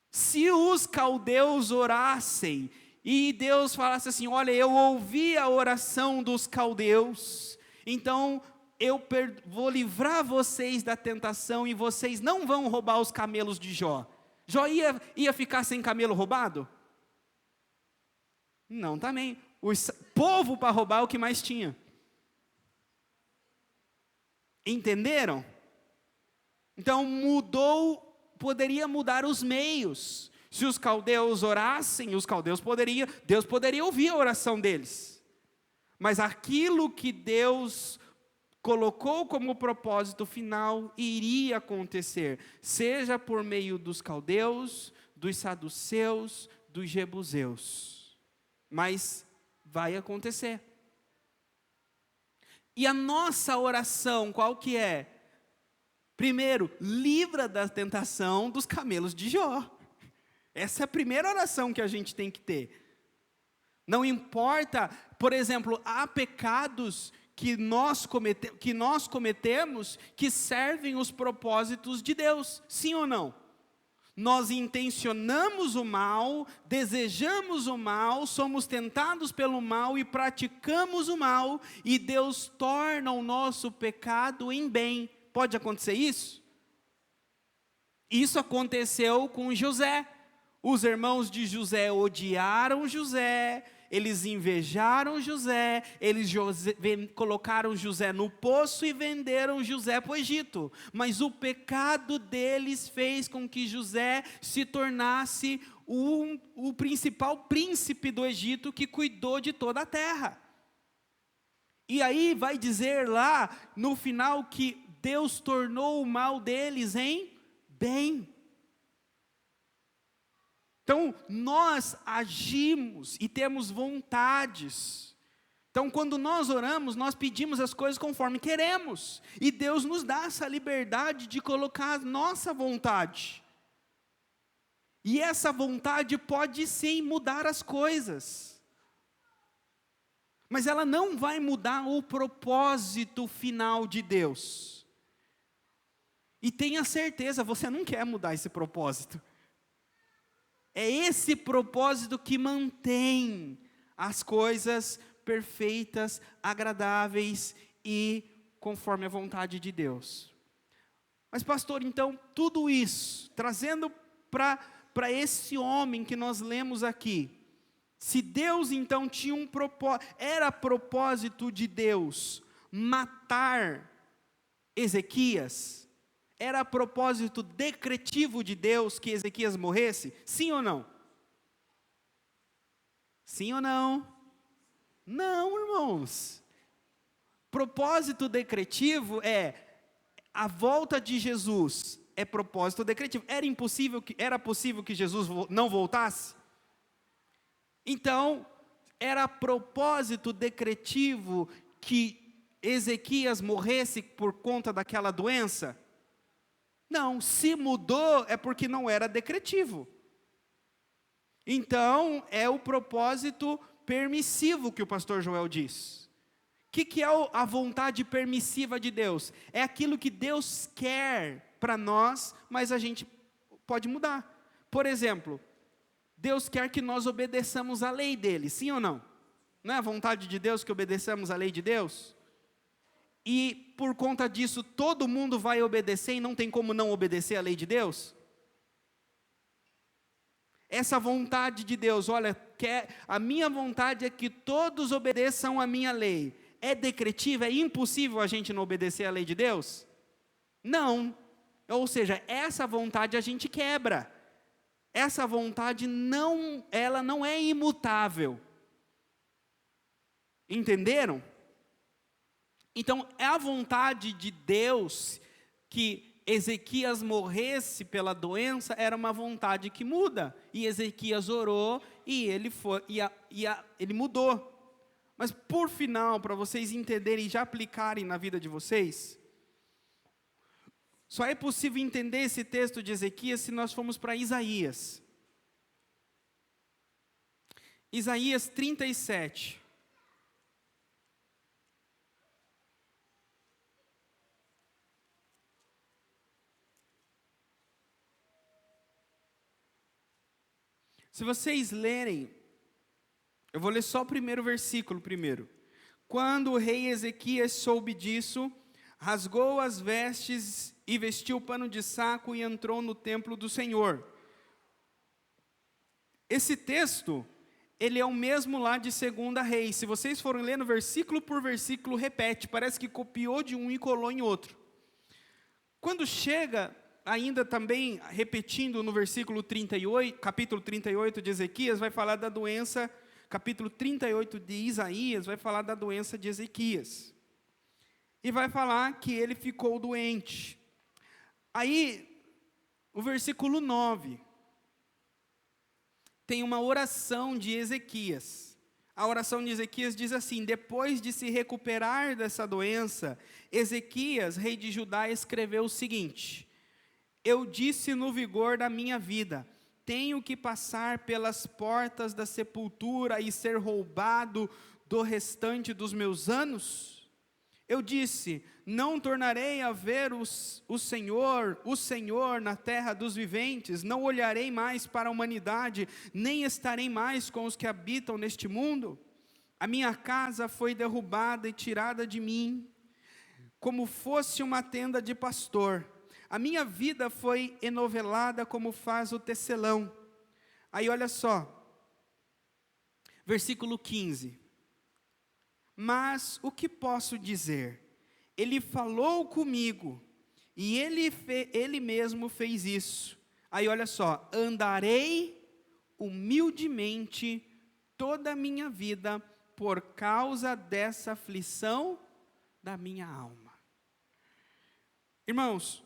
Se os caldeus orassem e Deus falasse assim: olha, eu ouvi a oração dos caldeus, então eu vou livrar vocês da tentação e vocês não vão roubar os camelos de Jó. Jó ia ficar sem camelo roubado? Não, também. O povo para roubar é o que mais tinha. Entenderam? Então poderia mudar os meios. Se os caldeus orassem, Deus poderia ouvir a oração deles. Mas aquilo que Deus colocou como propósito final iria acontecer, seja por meio dos caldeus, dos saduceus, dos jebuseus. Mas vai acontecer. E a nossa oração, qual que é? Primeiro, livra da tentação dos camelos de Jó. Essa é a primeira oração que a gente tem que ter. Não importa, por exemplo, há pecados que nós cometemos que servem os propósitos de Deus, sim ou não? Nós intencionamos o mal, desejamos o mal, somos tentados pelo mal e praticamos o mal, e Deus torna o nosso pecado em bem. Pode acontecer isso? Isso aconteceu com José. Os irmãos de José odiaram José, eles invejaram José, eles colocaram José no poço e venderam José para o Egito. Mas o pecado deles fez com que José se tornasse o principal príncipe do Egito, que cuidou de toda a terra. E aí vai dizer lá no final que Deus tornou o mal deles em bem. Então, nós agimos e temos vontades. Então, quando nós oramos, nós pedimos as coisas conforme queremos. E Deus nos dá essa liberdade de colocar a nossa vontade. E essa vontade pode sim mudar as coisas. Mas ela não vai mudar o propósito final de Deus. E tenha certeza, você não quer mudar esse propósito. É esse propósito que mantém as coisas perfeitas, agradáveis e conforme a vontade de Deus. Mas pastor, então, tudo isso, trazendo para esse homem que nós lemos aqui, se Deus então tinha um propósito, era propósito de Deus matar Ezequias, era propósito decretivo de Deus que Ezequias morresse? Sim ou não? Sim ou não? Não, irmãos. Propósito decretivo a volta de Jesus é propósito decretivo. Era possível que Jesus não voltasse? Então, era propósito decretivo que Ezequias morresse por conta daquela doença? Não, se mudou é porque não era decretivo. Então, é o propósito permissivo que o pastor Joel diz. O que é a vontade permissiva de Deus? É aquilo que Deus quer para nós, mas a gente pode mudar. Por exemplo, Deus quer que nós obedeçamos a lei dele, sim ou não? Não é a vontade de Deus que obedeçamos a lei de Deus? E por conta disso, todo mundo vai obedecer e não tem como não obedecer a lei de Deus? Essa vontade de Deus, olha, a minha vontade é que todos obedeçam a minha lei. É decretiva, é impossível a gente não obedecer a lei de Deus? Não. Ou seja, essa vontade a gente quebra. Essa vontade ela não é imutável. Entenderam? Então, é a vontade de Deus que Ezequias morresse pela doença, era uma vontade que muda. E Ezequias orou e ele mudou. Mas por final, para vocês entenderem e já aplicarem na vida de vocês, só é possível entender esse texto de Ezequias se nós formos para Isaías. Isaías 37. Se vocês lerem, eu vou ler só o primeiro versículo primeiro. Quando o rei Ezequias soube disso, rasgou as vestes e vestiu pano de saco e entrou no templo do Senhor. Esse texto, ele é o mesmo lá de 2 Reis. Se vocês forem lendo versículo por versículo, repete, parece que copiou de um e colou em outro. Quando chega, ainda também repetindo no versículo 38, capítulo 38 de Ezequias, vai falar da doença, capítulo 38 de Isaías, vai falar da doença de Ezequias. E vai falar que ele ficou doente. Aí, o versículo 9, tem uma oração de Ezequias. A oração de Ezequias diz assim: depois de se recuperar dessa doença, Ezequias, rei de Judá, escreveu o seguinte: eu disse no vigor da minha vida, tenho que passar pelas portas da sepultura e ser roubado do restante dos meus anos? Eu disse, não tornarei a ver o Senhor na terra dos viventes, não olharei mais para a humanidade, nem estarei mais com os que habitam neste mundo. A minha casa foi derrubada e tirada de mim, como fosse uma tenda de pastor. A minha vida foi enovelada como faz o tecelão. Aí olha só, versículo 15. Mas o que posso dizer? Ele falou comigo, e ele mesmo fez isso. Aí olha só, andarei humildemente toda a minha vida, por causa dessa aflição da minha alma. Irmãos,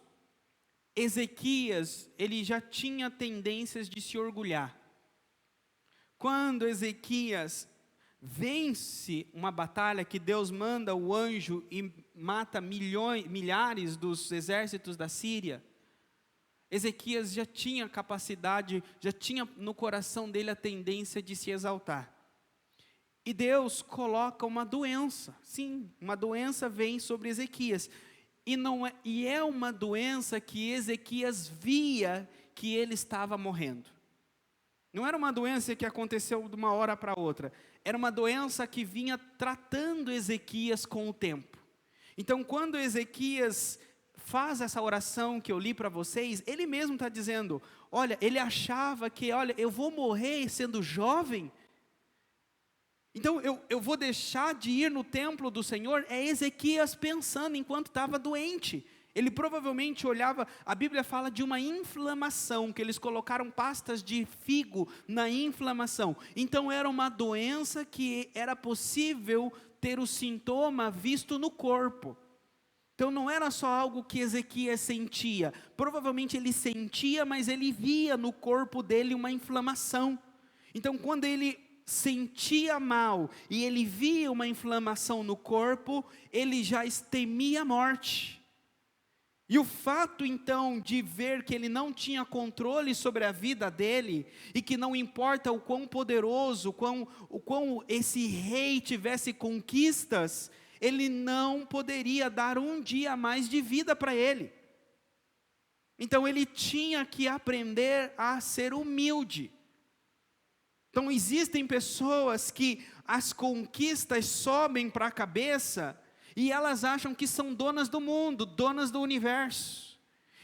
Ezequias, ele já tinha tendências de se orgulhar. Quando Ezequias vence uma batalha que Deus manda o anjo e mata milhares dos exércitos da Síria, Ezequias já tinha capacidade, já tinha no coração dele a tendência de se exaltar. E Deus coloca uma doença, sim, uma doença vem sobre Ezequias. e é uma doença que Ezequias via que ele estava morrendo. Não era uma doença que aconteceu de uma hora para outra. Era uma doença que vinha tratando Ezequias com o tempo. Então, quando Ezequias faz essa oração que eu li para vocês, ele mesmo está dizendo, olha, ele achava que, olha, eu vou morrer sendo jovem, então eu vou deixar de ir no templo do Senhor. É Ezequias pensando enquanto estava doente. Ele provavelmente olhava, a Bíblia fala de uma inflamação, que eles colocaram pastas de figo na inflamação. Então era uma doença que era possível ter o sintoma visto no corpo. Então não era só algo que Ezequias sentia. Provavelmente ele sentia, mas ele via no corpo dele uma inflamação. Então quando ele sentia mal e ele via uma inflamação no corpo, ele já temia a morte. E o fato então de ver que ele não tinha controle sobre a vida dele, e que não importa o quão poderoso, o quão esse rei tivesse conquistas, ele não poderia dar um dia a mais de vida para ele. Então ele tinha que aprender a ser humilde. Então existem pessoas que as conquistas sobem para a cabeça, e elas acham que são donas do mundo, donas do universo.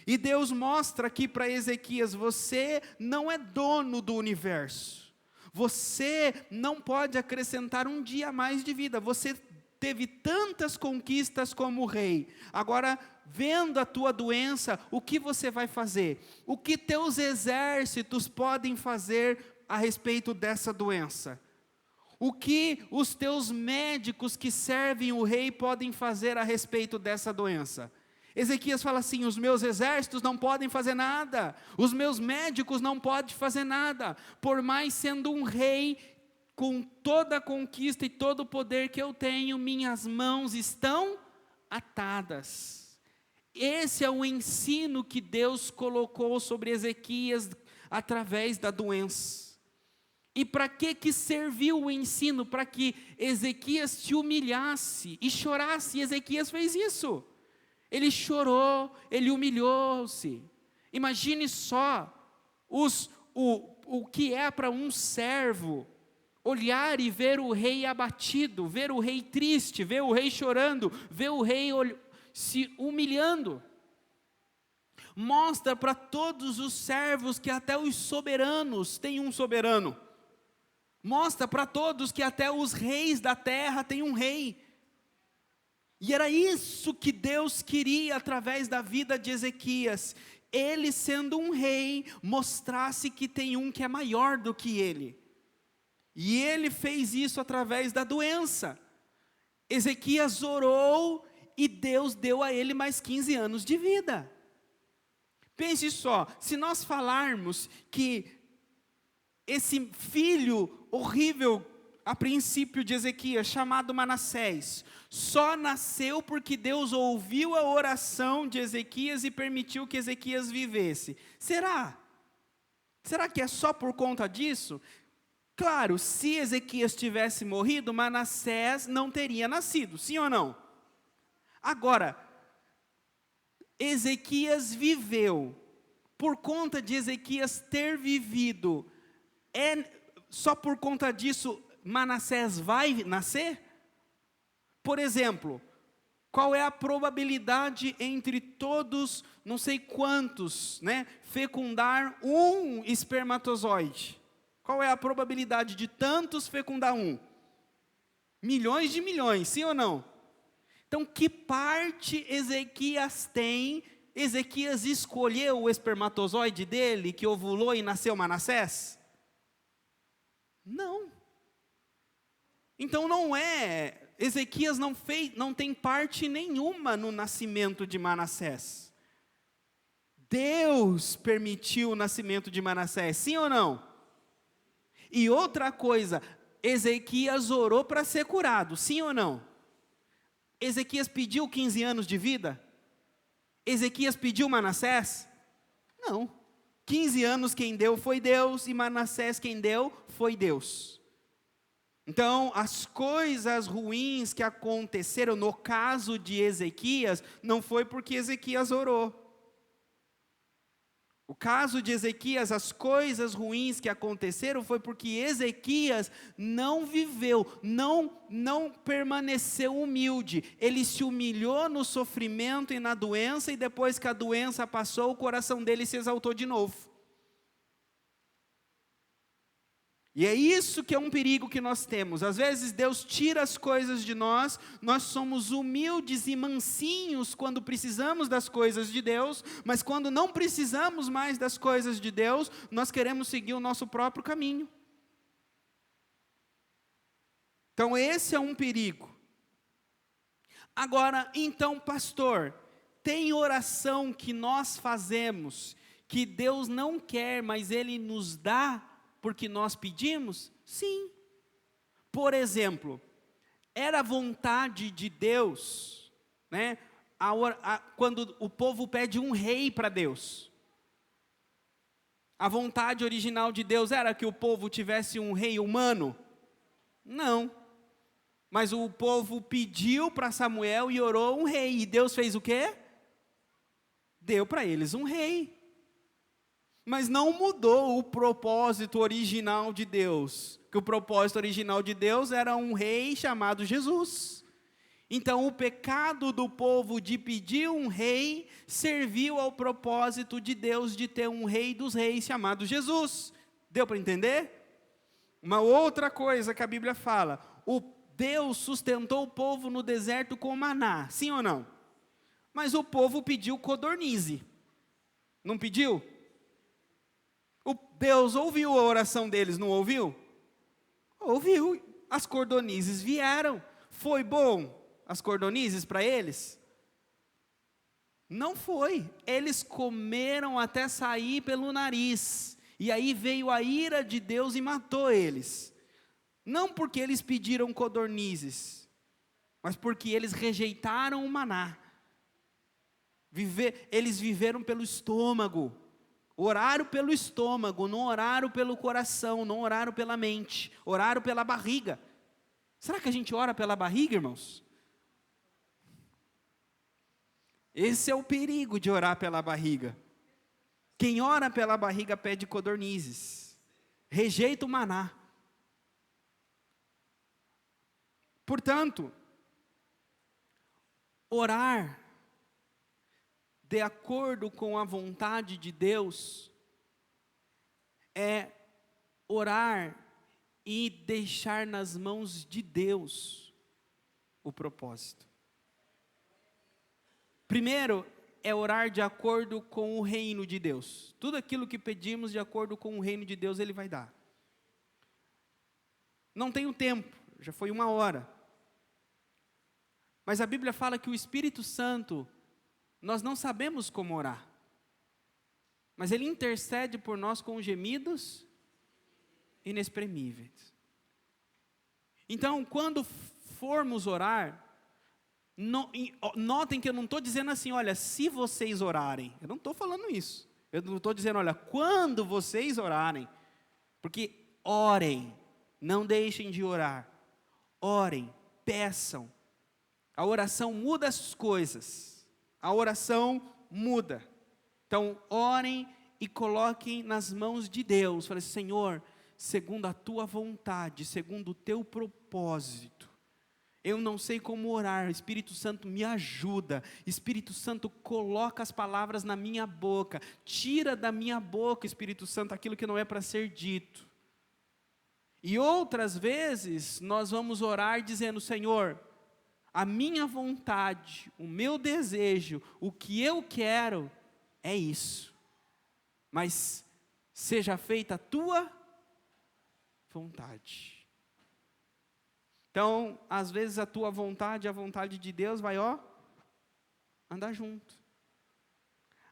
E Deus mostra aqui para Ezequias, você não é dono do universo. Você não pode acrescentar um dia a mais de vida. Você teve tantas conquistas como rei. Agora, vendo a tua doença, o que você vai fazer? O que teus exércitos podem fazer a respeito dessa doença? O que os teus médicos que servem o rei podem fazer a respeito dessa doença? Ezequias fala assim, os meus exércitos não podem fazer nada, os meus médicos não podem fazer nada, por mais sendo um rei, com toda a conquista e todo o poder que eu tenho, minhas mãos estão atadas. Esse é o ensino que Deus colocou sobre Ezequias através da doença. E para que serviu o ensino? Para que Ezequias se humilhasse e chorasse. E Ezequias fez isso. Ele chorou, ele humilhou-se. Imagine só o que é para um servo olhar e ver o rei abatido, ver o rei triste, ver o rei chorando, ver o rei se humilhando. Mostra para todos os servos que até os soberanos têm um soberano. Mostra para todos que até os reis da terra têm um rei. E era isso que Deus queria através da vida de Ezequias. Ele sendo um rei, mostrasse que tem um que é maior do que ele. E ele fez isso através da doença. Ezequias orou e Deus deu a ele mais 15 anos de vida. Pense só, se nós falarmos que esse filho horrível, a princípio de Ezequias, chamado Manassés, só nasceu porque Deus ouviu a oração de Ezequias e permitiu que Ezequias vivesse. Será? Será que é só por conta disso? Claro, se Ezequias tivesse morrido, Manassés não teria nascido, sim ou não? Agora, Ezequias viveu, por conta de Ezequias ter vivido, só por conta disso Manassés vai nascer? Por exemplo, qual é a probabilidade entre todos, não sei quantos, fecundar um espermatozoide? Qual é a probabilidade de tantos fecundar um? Milhões de milhões, sim ou não? Então, que parte Ezequias tem? Ezequias escolheu o espermatozoide dele, que ovulou e nasceu Manassés? Não. Então Ezequias não tem parte nenhuma no nascimento de Manassés. Deus permitiu o nascimento de Manassés, sim ou não? E outra coisa, Ezequias orou para ser curado, sim ou não? Ezequias pediu 15 anos de vida? Ezequias pediu Manassés? Não. 15 anos quem deu foi Deus, e Manassés quem deu foi Deus. Então, as coisas ruins que aconteceram no caso de Ezequias, não foi porque Ezequias orou. O caso de Ezequias, as coisas ruins que aconteceram foi porque Ezequias não viveu, não permaneceu humilde. Ele se humilhou no sofrimento e na doença, e depois que a doença passou, o coração dele se exaltou de novo. E é isso que é um perigo que nós temos. Às vezes Deus tira as coisas de nós, nós somos humildes e mansinhos quando precisamos das coisas de Deus, mas quando não precisamos mais das coisas de Deus, nós queremos seguir o nosso próprio caminho. Então esse é um perigo. Agora, então, pastor, tem oração que nós fazemos, que Deus não quer, mas Ele nos dá, porque nós pedimos? Sim. Por exemplo, era vontade de Deus, né, quando o povo pede um rei para Deus. A vontade original de Deus era que o povo tivesse um rei humano? Não. Mas o povo pediu para Samuel e orou um rei. E Deus fez o quê? Deu para eles um rei. Mas não mudou o propósito original de Deus, que o propósito original de Deus era um rei chamado Jesus. Então o pecado do povo de pedir um rei, serviu ao propósito de Deus de ter um rei dos reis chamado Jesus. Deu para entender? Uma outra coisa que a Bíblia fala, Deus sustentou o povo no deserto com maná, sim ou não? Mas o povo pediu codornize, não pediu? Deus ouviu a oração deles, não ouviu? Ouviu, as cordonizes vieram. Foi bom as cordonizes para eles? Não foi. Eles comeram até sair pelo nariz. E aí veio a ira de Deus e matou eles. Não porque eles pediram codornizes, mas porque eles rejeitaram o maná. Eles viveram pelo estômago. Oraram pelo estômago, não oraram pelo coração, não oraram pela mente, oraram pela barriga. Será que a gente ora pela barriga, irmãos? Esse é o perigo de orar pela barriga. Quem ora pela barriga pede codornizes, rejeita o maná. Portanto, orar de acordo com a vontade de Deus, é orar e deixar nas mãos de Deus o propósito. Primeiro, é orar de acordo com o reino de Deus. Tudo aquilo que pedimos de acordo com o reino de Deus, Ele vai dar. Não tenho tempo, já foi 1 hora. Mas a Bíblia fala que o Espírito Santo, nós não sabemos como orar, mas Ele intercede por nós com gemidos inexprimíveis. Então, quando formos orar, notem que eu não estou dizendo assim, olha, se vocês orarem, eu não estou falando isso, eu não estou dizendo, olha, quando vocês orarem, porque orem, não deixem de orar, orem, peçam, a oração muda as coisas. A oração muda. Então, orem e coloquem nas mãos de Deus. Falei, Senhor, segundo a tua vontade, segundo o teu propósito, eu não sei como orar, Espírito Santo me ajuda, Espírito Santo coloca as palavras na minha boca, tira da minha boca, Espírito Santo, aquilo que não é para ser dito. E outras vezes, nós vamos orar dizendo, Senhor, a minha vontade, o meu desejo, o que eu quero, é isso. Mas seja feita a tua vontade. Então, às vezes a tua vontade e a vontade de Deus vai, andar junto.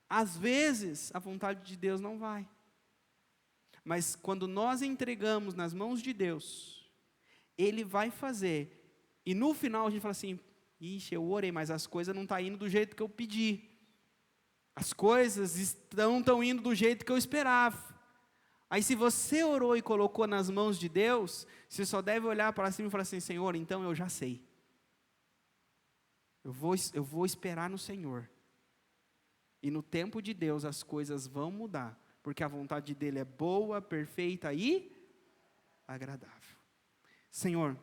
Às vezes a vontade de Deus não vai. Mas quando nós entregamos nas mãos de Deus, Ele vai fazer. E no final a gente fala assim, ixi, eu orei, mas as coisas não estão indo do jeito que eu pedi. As coisas estão indo do jeito que eu esperava. Aí se você orou e colocou nas mãos de Deus, você só deve olhar para cima e falar assim: Senhor, então eu já sei. Eu vou esperar no Senhor. E no tempo de Deus as coisas vão mudar, porque a vontade dele é boa, perfeita e agradável. Senhor,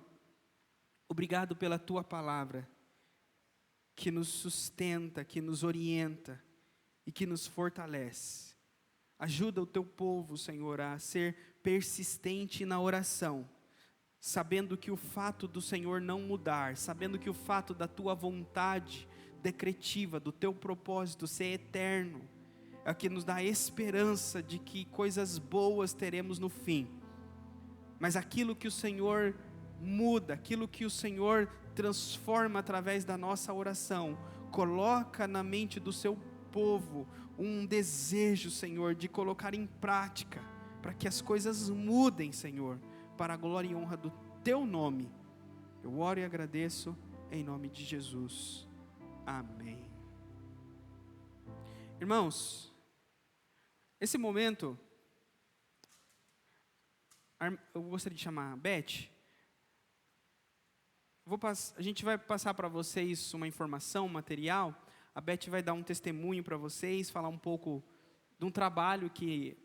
obrigado pela tua palavra, que nos sustenta, que nos orienta e que nos fortalece. Ajuda o teu povo, Senhor, a ser persistente na oração, sabendo que o fato do Senhor não mudar, sabendo que o fato da tua vontade decretiva, do teu propósito ser eterno, é o que nos dá esperança de que coisas boas teremos no fim. Mas aquilo que o Senhor muda, aquilo que o Senhor transforma através da nossa oração, coloca na mente do seu povo um desejo, Senhor, de colocar em prática, para que as coisas mudem, Senhor, para a glória e honra do teu nome. Eu oro e agradeço em nome de Jesus. Amém. Irmãos, esse momento, eu gostaria de chamar a Beth. A gente vai passar para vocês uma informação, um material. A Beth vai dar um testemunho para vocês, falar um pouco de um trabalho que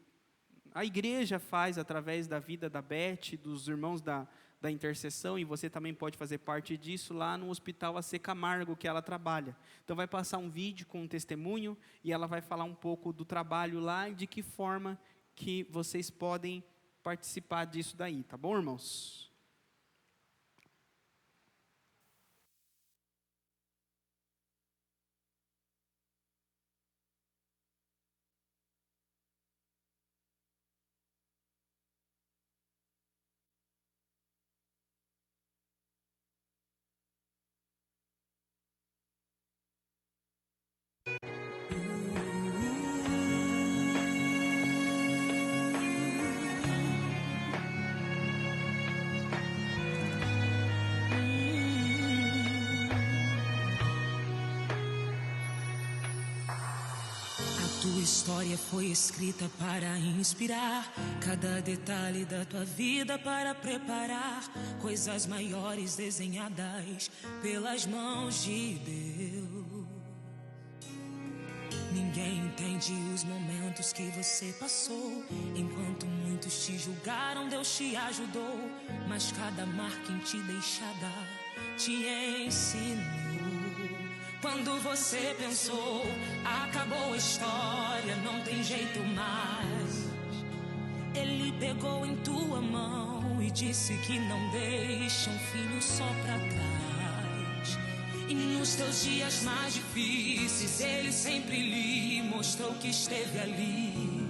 a igreja faz através da vida da Beth, dos irmãos da intercessão, e você também pode fazer parte disso lá no Hospital AC Camargo, que ela trabalha. Então vai passar um vídeo com um testemunho, e ela vai falar um pouco do trabalho lá, e de que forma que vocês podem participar disso daí, tá bom, irmãos? Tua história foi escrita para inspirar cada detalhe da tua vida, para preparar coisas maiores desenhadas pelas mãos de Deus. Ninguém entende os momentos que você passou. Enquanto muitos te julgaram, Deus te ajudou. Mas cada marca em ti deixada te ensinou. Quando você pensou, acabou a história, não tem jeito mais, Ele pegou em tua mão e disse que não deixa um filho só pra trás. E nos teus dias mais difíceis, Ele sempre lhe mostrou que esteve ali.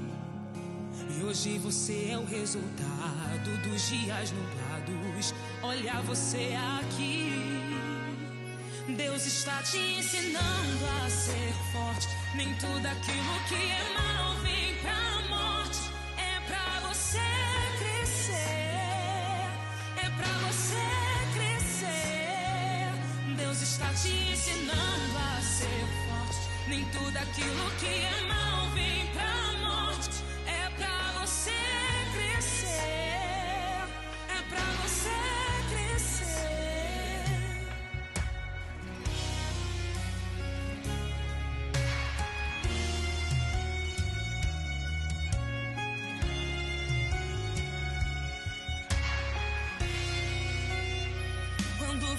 E hoje você é o resultado dos dias nublados. Olha você aqui. Deus está te ensinando a ser forte. Nem tudo aquilo que é mal vem pra morte. É pra você crescer. É pra você crescer. Deus está te ensinando a ser forte. Nem tudo aquilo que é mal vem pra morte. É pra você crescer. É pra você crescer.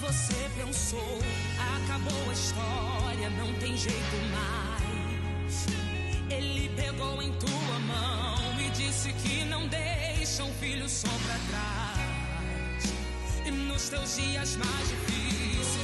Você pensou, acabou a história, não tem jeito mais. Ele pegou em tua mão e disse que não deixa um filho só pra trás. E nos teus dias mais difíceis,